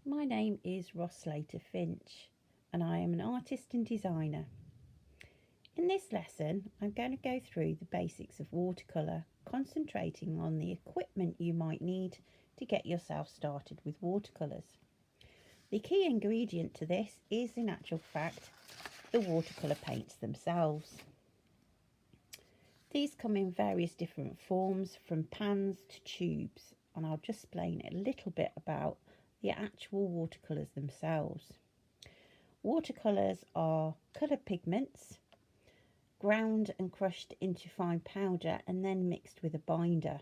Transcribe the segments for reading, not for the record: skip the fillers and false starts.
My name is Ross Slater Finch and I am an artist and designer. In this lesson I'm going to go through the basics of watercolour, concentrating on the equipment you might need to get yourself started with watercolours. The key ingredient to this is in actual fact the watercolour paints themselves. These come in various different forms from pans to tubes, and I'll just explain a little bit about the actual watercolours themselves. Watercolours are colour pigments ground and crushed into fine powder and then mixed with a binder.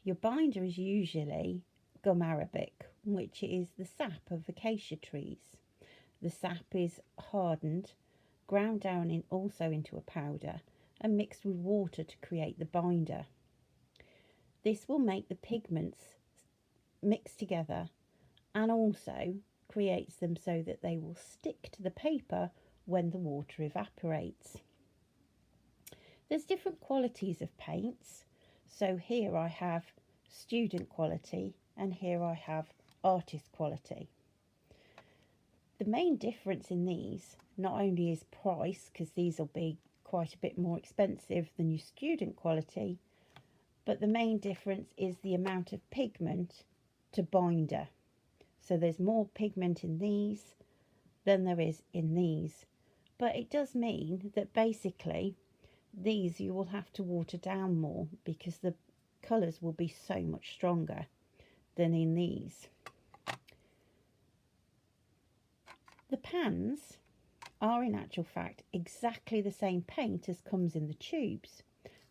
Your binder is usually gum arabic, which is the sap of acacia trees. The sap is hardened, ground down also into a powder and mixed with water to create the binder. This will make the pigments mix together and also creates them so that they will stick to the paper when the water evaporates. There's different qualities of paints. So here I have student quality and here I have artist quality. The main difference in these not only is price, because these will be quite a bit more expensive than your student quality, but the main difference is the amount of pigment to binder. So there's more pigment in these than there is in these, but it does mean that basically these you will have to water down more because the colours will be so much stronger than in these. The pans are in actual fact exactly the same paint as comes in the tubes,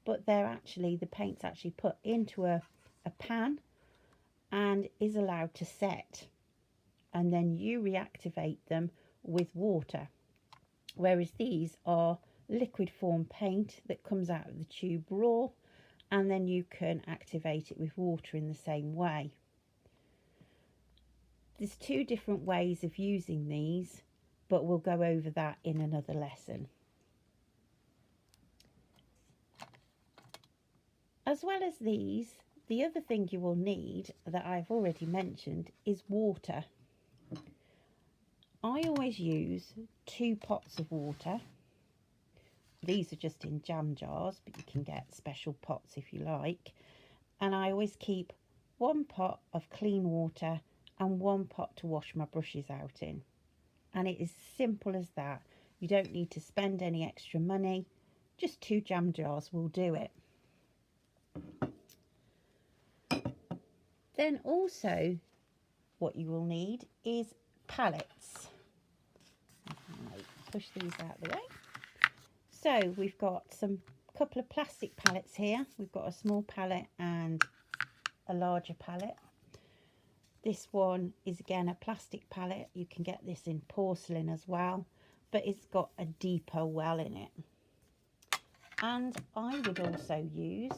but the paint's actually put into a pan and is allowed to set, and then you reactivate them with water, whereas these are liquid form paint that comes out of the tube raw and then you can activate it with water in the same way. There's two different ways of using these, but we'll go over that in another lesson. As well as these, the other thing you will need that I've already mentioned is water. I always use 2 pots of water. These are just in jam jars, but you can get special pots if you like. And I always keep 1 pot of clean water and 1 pot to wash my brushes out in. And it is simple as that. You don't need to spend any extra money. Just 2 jam jars will do it. Then also what you will need is palettes. Push these out of the way. So we've got couple of plastic palettes here. We've got a small palette and a larger palette. This one is again a plastic palette. You can get this in porcelain as well, but it's got a deeper well in it. And I would also use,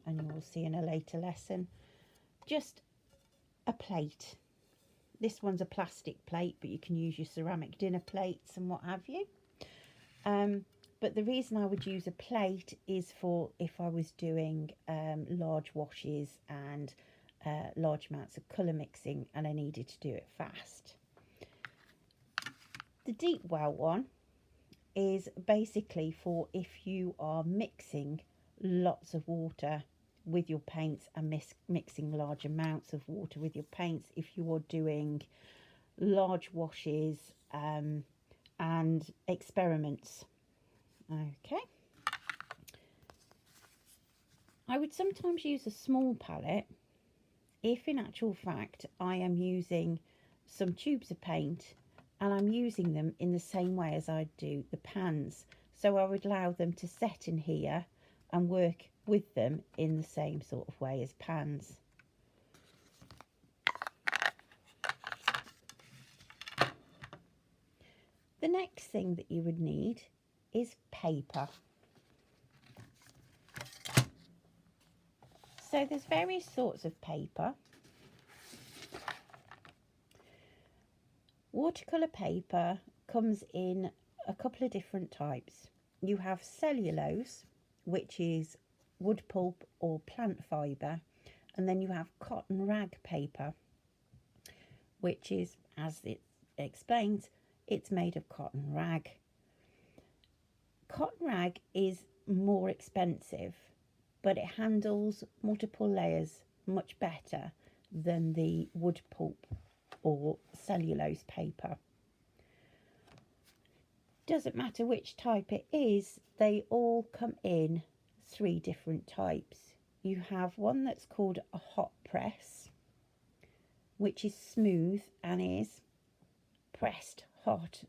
and you will see in a later lesson, just a plate. This one's a plastic plate, but you can use your ceramic dinner plates and what have you. But the reason I would use a plate is for if I was doing large washes and large amounts of colour mixing and I needed to do it fast. The deep well one is basically for if you are mixing lots of water with your paints and mixing large amounts of water with your paints, if you are doing large washes and experiments. Okay, I would sometimes use a small palette if in actual fact I am using some tubes of paint and I'm using them in the same way as I do the pans. So I would allow them to set in here and work with them in the same sort of way as pans. The next thing that you would need is paper. So there's various sorts of paper. Watercolour paper comes in a couple of different types. You have cellulose, which is wood pulp or plant fibre, and then you have cotton rag paper, which is, as it explains, it's made of cotton rag. Cotton rag is more expensive, but it handles multiple layers much better than the wood pulp or cellulose paper. Doesn't matter which type it is, they all come in 3 different types. You have one that's called a hot press, which is smooth and is pressed hot.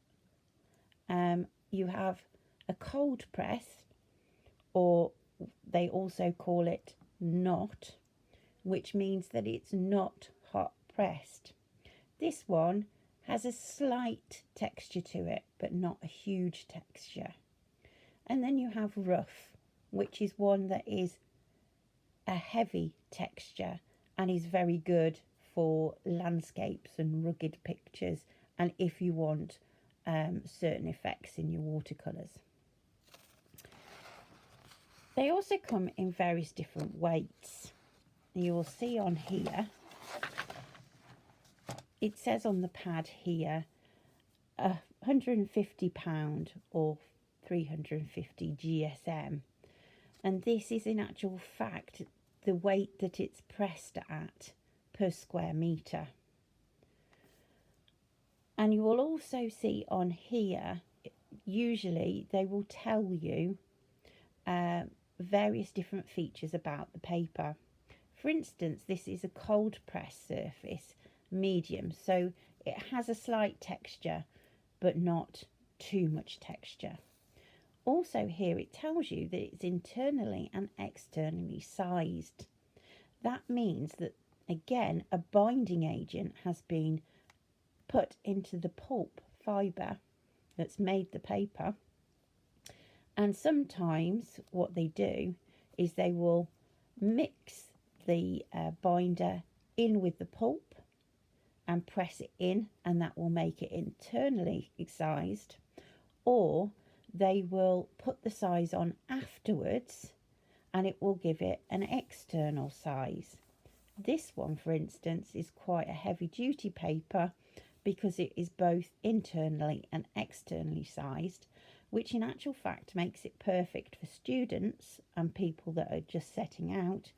You have a cold press, or they also call it not, which means that it's not hot pressed. This one has a slight texture to it, but not a huge texture. And then you have rough, which is one that is a heavy texture and is very good for landscapes and rugged pictures, and if you want certain effects in your watercolours. They also come in various different weights. You will see on here, it says on the pad here, £150 or 350 GSM. And this is in actual fact the weight that it's pressed at per square metre. And you will also see on here, usually they will tell you various different features about the paper. For instance, this is a cold press surface, medium, so it has a slight texture but not too much texture. Also here it tells you that it's internally and externally sized. That means that, again, a binding agent has been put into the pulp fibre that's made the paper, and sometimes what they do is they will mix the binder in with the pulp and press it in, and that will make it internally sized, or they will put the size on afterwards and it will give it an external size. This one, for instance, is quite a heavy duty paper because it is both internally and externally sized, which in actual fact makes it perfect for students and people that are just setting out,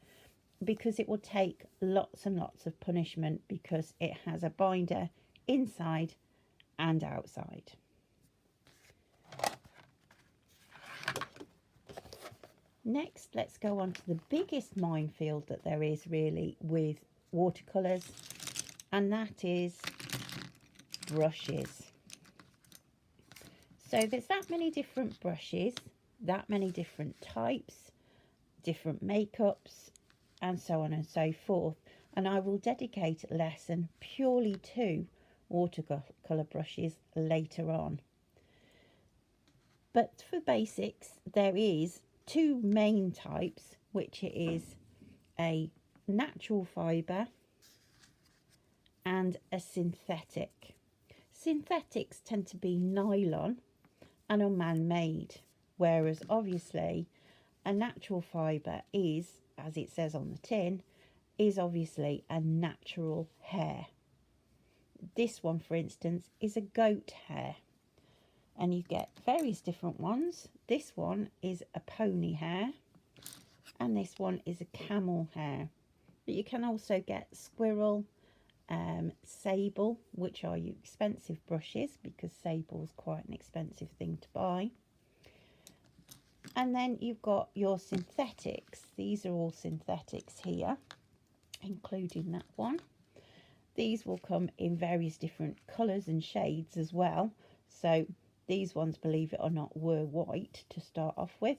because it will take lots and lots of punishment because it has a binder inside and outside. Next, let's go on to the biggest minefield that there is really with watercolours, and that is brushes. So there's that many different brushes, that many different types, different makeups, and so on and so forth. And I will dedicate a lesson purely to watercolour brushes later on. But for basics, there is 2 main types, which is a natural fibre and a synthetic. Synthetics tend to be nylon and are man-made, whereas obviously a natural fibre is, as it says on the tin, is obviously a natural hair. This one, for instance, is a goat hair, and you get various different ones. This one is a pony hair, and this one is a camel hair. But you can also get squirrel, sable, which are your expensive brushes, because sable is quite an expensive thing to buy. And then you've got your synthetics. These are all synthetics here, including that one. These will come in various different colours and shades as well. So these ones, believe it or not, were white to start off with.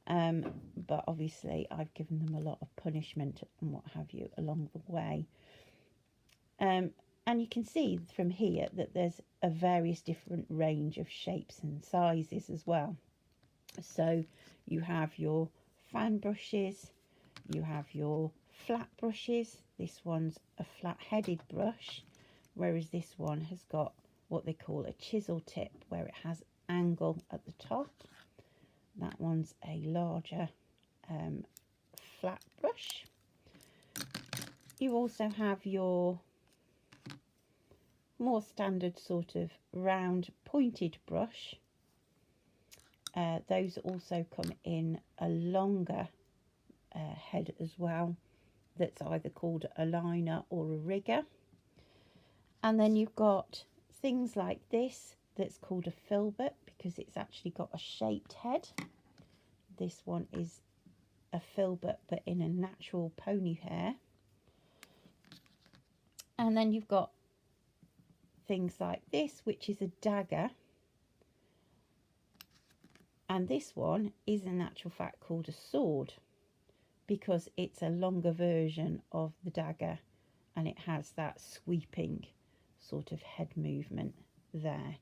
But obviously I've given them a lot of punishment and what have you along the way. And you can see from here that there's a various different range of shapes and sizes as well. So you have your fan brushes, you have your flat brushes. This one's a flat-headed brush, whereas this one has got what they call a chisel tip, where it has angle at the top. That one's a larger flat brush. You also have your more standard sort of round pointed brush. Those also come in a longer head as well, that's either called a liner or a rigger. And then you've got things like this that's called a filbert, because it's actually got a shaped head. This one is a filbert but in a natural pony hair. And then you've got things like this, which is a dagger, and this one is in actual fact called a sword, because it's a longer version of the dagger and it has that sweeping sort of head movement there.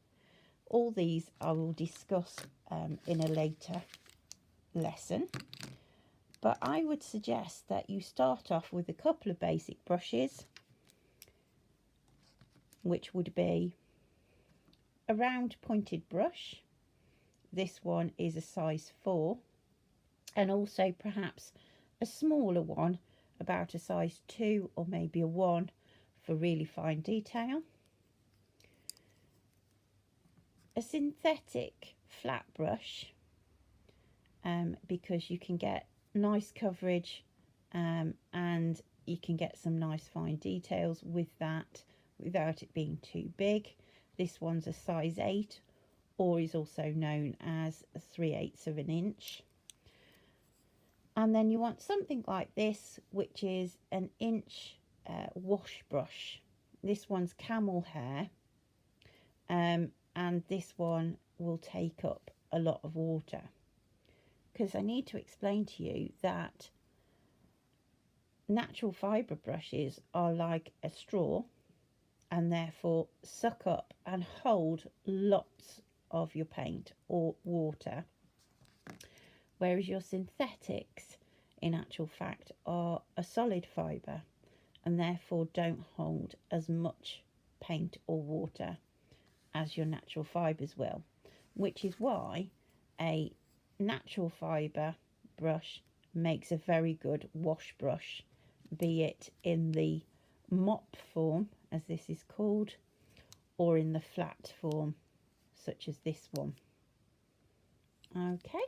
All these I will discuss in a later lesson, but I would suggest that you start off with a couple of basic brushes, which would be a round pointed brush. This one is a size 4, and also perhaps a smaller one, about a size 2 or maybe a 1 for really fine detail. A synthetic flat brush, because you can get nice coverage and you can get some nice fine details with that without it being too big. This one's a size 8, or is also known as 3/8 of an inch. And then you want something like this, which is an inch wash brush. This one's camel hair, and this one will take up a lot of water, because I need to explain to you that natural fibre brushes are like a straw and therefore suck up and hold lots of your paint or water, whereas your synthetics in actual fact are a solid fibre and therefore don't hold as much paint or water as your natural fibres will, which is why a natural fibre brush makes a very good wash brush, be it in the mop form, as this is called, or in the flat form, such as this one. Okay,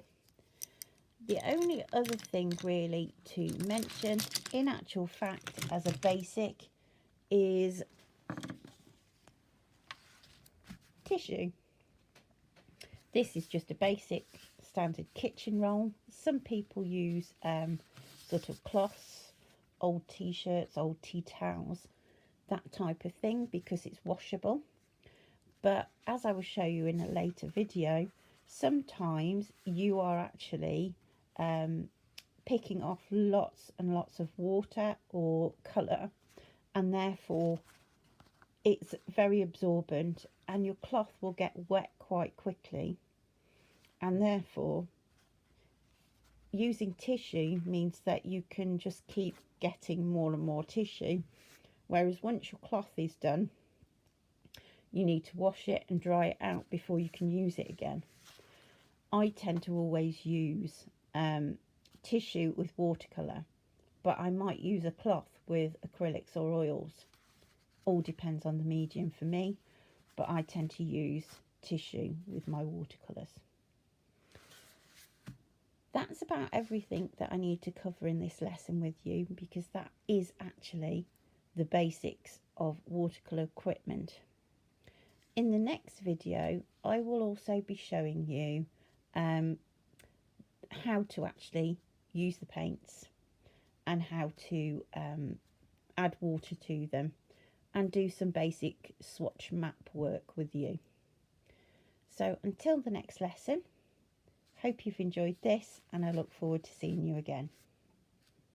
the only other thing really to mention in actual fact as a basic is tissue. This is just a basic standard kitchen roll. Some people use sort of cloths, old t-shirts, old tea towels, that type of thing, because it's washable. But as I will show you in a later video, sometimes you are actually picking off lots and lots of water or colour, and therefore it's very absorbent and your cloth will get wet quite quickly, and therefore using tissue means that you can just keep getting more and more tissue, whereas once your cloth is done you need to wash it and dry it out before you can use it again. I tend to always use tissue with watercolour, but I might use a cloth with acrylics or oils. All depends on the medium for me, but I tend to use tissue with my watercolours. That's about everything that I need to cover in this lesson with you, because that is actually the basics of watercolour equipment. In the next video, I will also be showing you how to actually use the paints and how to add water to them and do some basic swatch map work with you. So until the next lesson, hope you've enjoyed this, and I look forward to seeing you again.